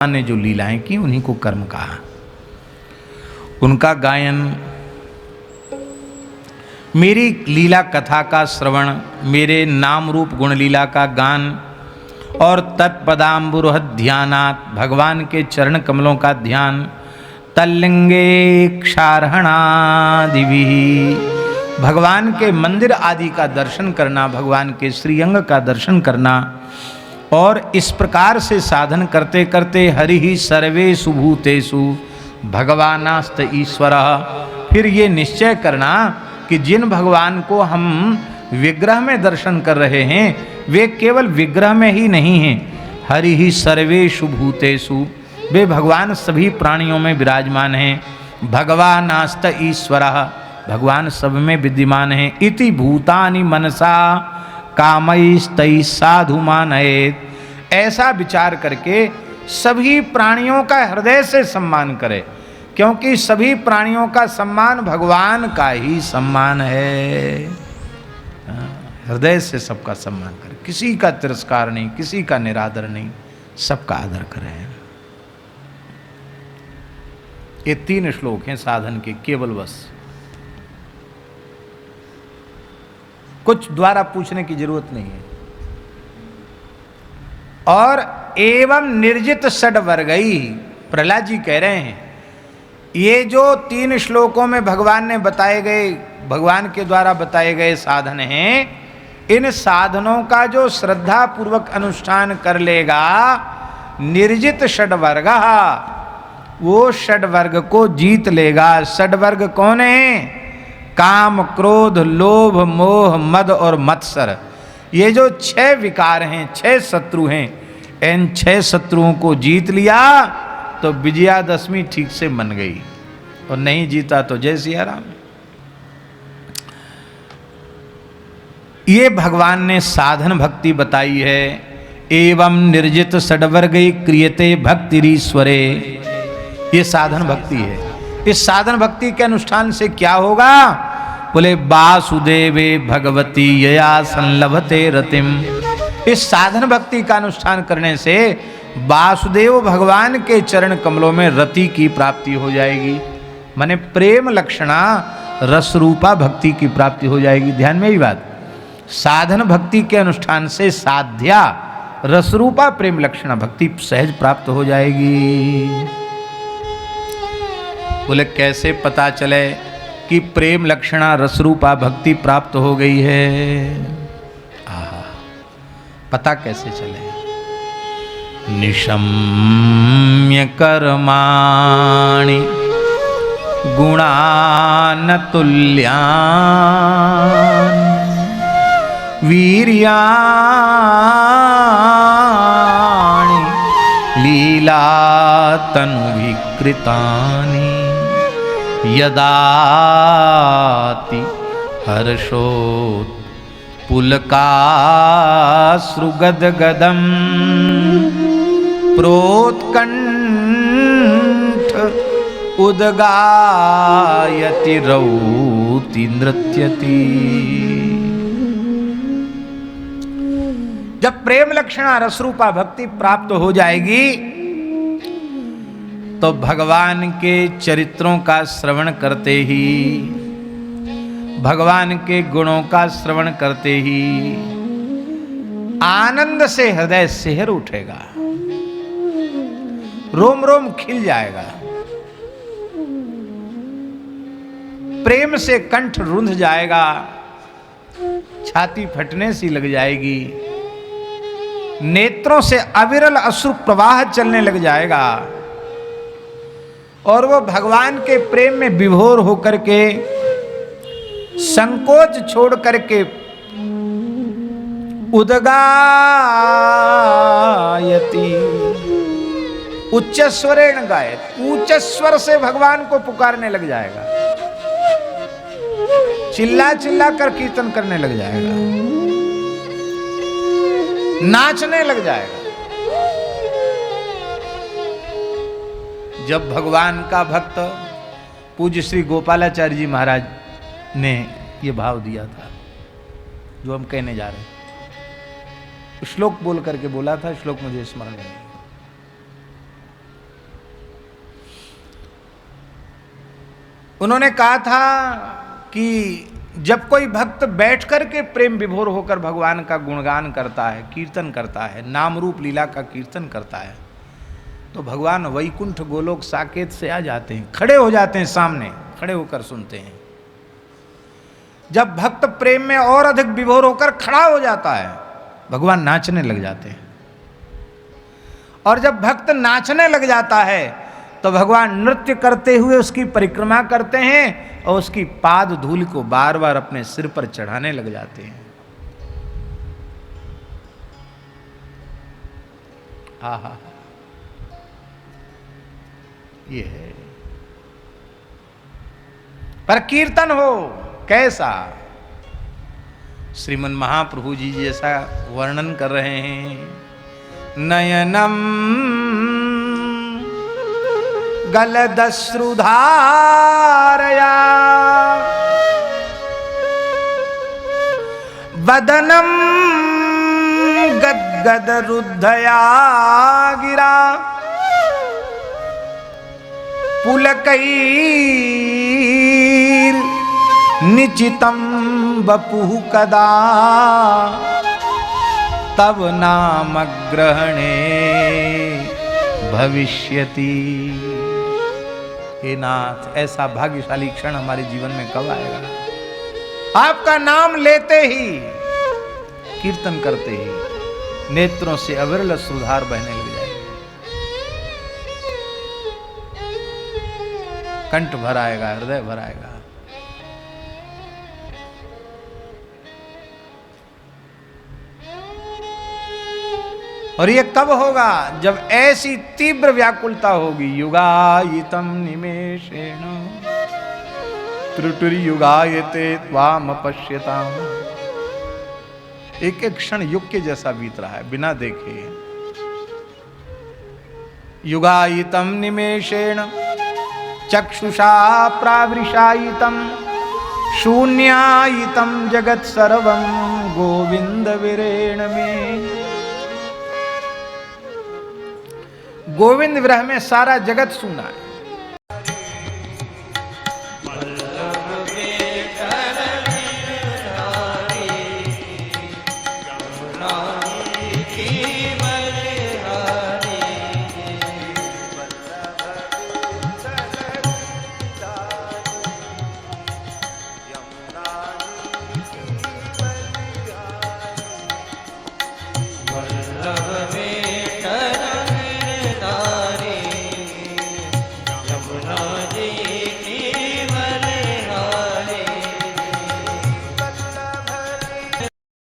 ने जो लीलाएं की उन्हीं को कर्म कहा। उनका गायन, मेरी लीला कथा का श्रवण, मेरे नाम रूप गुण लीला का गान और तत्पदाम्बुरुह ध्यानात्, भगवान के चरण कमलों का ध्यान, तल्लिंगे क्षारहणादिभिः, भगवान के मंदिर आदि का दर्शन करना, भगवान के श्रीअंग का दर्शन करना, और इस प्रकार से साधन करते करते हरि ही सर्वेषु भूतेषु भगवानास्त ईश्वरः, फिर ये निश्चय करना कि जिन भगवान को हम विग्रह में दर्शन कर रहे हैं वे केवल विग्रह में ही नहीं हैं, हरि ही सर्वेषु भूतेषु, वे भगवान सभी प्राणियों में विराजमान हैं। भगवानास्त ईश्वरः, भगवान सब में विद्यमान हैं। इति भूतानि मनसा कामैस्तै साधु मानयेत्, ऐसा विचार करके सभी प्राणियों का हृदय से सम्मान करे, क्योंकि सभी प्राणियों का सम्मान भगवान का ही सम्मान है। हृदय से सबका सम्मान करे, किसी का तिरस्कार नहीं, किसी का निरादर नहीं, सबका आदर करें। ये 3 श्लोक हैं साधन के केवल, बस कुछ द्वारा पूछने की जरूरत नहीं है। और एवं निर्जित षड्वर्गई, प्रहलाद जी कह रहे हैं ये जो 3 श्लोकों में भगवान ने बताए गए, भगवान के द्वारा बताए गए साधन हैं, इन साधनों का जो श्रद्धा पूर्वक अनुष्ठान कर लेगा, निर्जित षड्वर्ग, वो षड्वर्ग को जीत लेगा। षड्वर्ग कौन है? काम, क्रोध, लोभ, मोह, मद और मत्सर, ये जो 6 विकार हैं, 6 शत्रु हैं, इन 6 शत्रुओं को जीत लिया तो विजयादशमी ठीक से मन गई, और नहीं जीता तो जय सिया राम। ये भगवान ने साधन भक्ति बताई है। एवं निर्जित षड्वर्गै क्रियते भक्तिरीश्वरे, ये साधन भक्ति है। इस साधन भक्ति के अनुष्ठान से क्या होगा? बोले वासुदेवे भगवती यया संलभते रतिम, इस साधन भक्ति का अनुष्ठान करने से वासुदेव भगवान के चरण कमलों में रति की प्राप्ति हो जाएगी, माने प्रेम लक्षणा रसरूपा भक्ति की प्राप्ति हो जाएगी। ध्यान में ही बात, साधन भक्ति के अनुष्ठान से साध्या रसरूपा प्रेम लक्षणा भक्ति सहज प्राप्त हो जाएगी। बोले कैसे पता चले कि प्रेम लक्षणा रसरूपा भक्ति प्राप्त हो गई है? आहा, पता कैसे चले? निशम्य कर्माणि गुणान तुल्यान वीर्याणि लीलातनु विकृतानि यदाति हर्षोत् पुलकाश्रुगदगदं प्रोत्कण्ठ उद्गायति रौति नृत्यति। जब प्रेम लक्षणा रसरूपा भक्ति प्राप्त हो जाएगी तो भगवान के चरित्रों का श्रवण करते ही, भगवान के गुणों का श्रवण करते ही आनंद से हृदय सिहर उठेगा, रोम रोम खिल जाएगा, प्रेम से कंठ रुंध जाएगा, छाती फटने सी लग जाएगी, नेत्रों से अविरल अश्रु प्रवाह चलने लग जाएगा, और वो भगवान के प्रेम में विभोर होकर के संकोच छोड़ करके उद्गायति, उच्च स्वरेण गायत, उच्च स्वर से भगवान को पुकारने लग जाएगा, चिल्ला चिल्ला कर कीर्तन करने लग जाएगा, नाचने लग जाएगा। जब भगवान का भक्त पूज्य श्री गोपालाचार्य जी महाराज ने ये भाव दिया था जो हम कहने जा रहे हैं। श्लोक बोल करके बोला था, श्लोक मुझे स्मरण नहीं। उन्होंने कहा था कि जब कोई भक्त बैठ करके प्रेम विभोर होकर भगवान का गुणगान करता है, कीर्तन करता है, नाम रूप लीला का कीर्तन करता है, तो भगवान वैकुंठ गोलोक साकेत से आ जाते हैं, खड़े हो जाते हैं, सामने खड़े होकर सुनते हैं। जब भक्त प्रेम में और अधिक विभोर होकर खड़ा हो जाता है, भगवान नाचने लग जाते हैं। और जब भक्त नाचने लग जाता है तो भगवान नृत्य करते हुए उसकी परिक्रमा करते हैं और उसकी पाद धूल को बार बार अपने सिर पर चढ़ाने लग जाते हैं। आहा, ये है। पर कीर्तन हो कैसा, श्रीमन महाप्रभु जी जैसा वर्णन कर रहे हैं। नयनम गलदश्रुधारया वदनम गद्गद रुद्धया गिरा पुलकैर निचितम बपुः कदा तब नाम ग्रहणे भविष्यति। हे नाथ, ऐसा भाग्यशाली क्षण हमारे जीवन में कब आएगा? आपका नाम लेते ही, कीर्तन करते ही नेत्रों से अविरल सुधार बहने लग जाएगा, कंठ भर आएगा, हृदय भर आएगा। और ये कब होगा? जब ऐसी तीव्र व्याकुलता होगी। युगायितम निमेषेण त्रुटुर्युगायते त्वाम पश्यताम। एक एक क्षण युग के जैसा बीत रहा है बिना देखे। युगायितम निमेषेण चक्षुषा प्रावृषायितम शून्यायितम जगत सर्वं गोविंद विरेण में। गोविंद विरह में सारा जगत सूना है।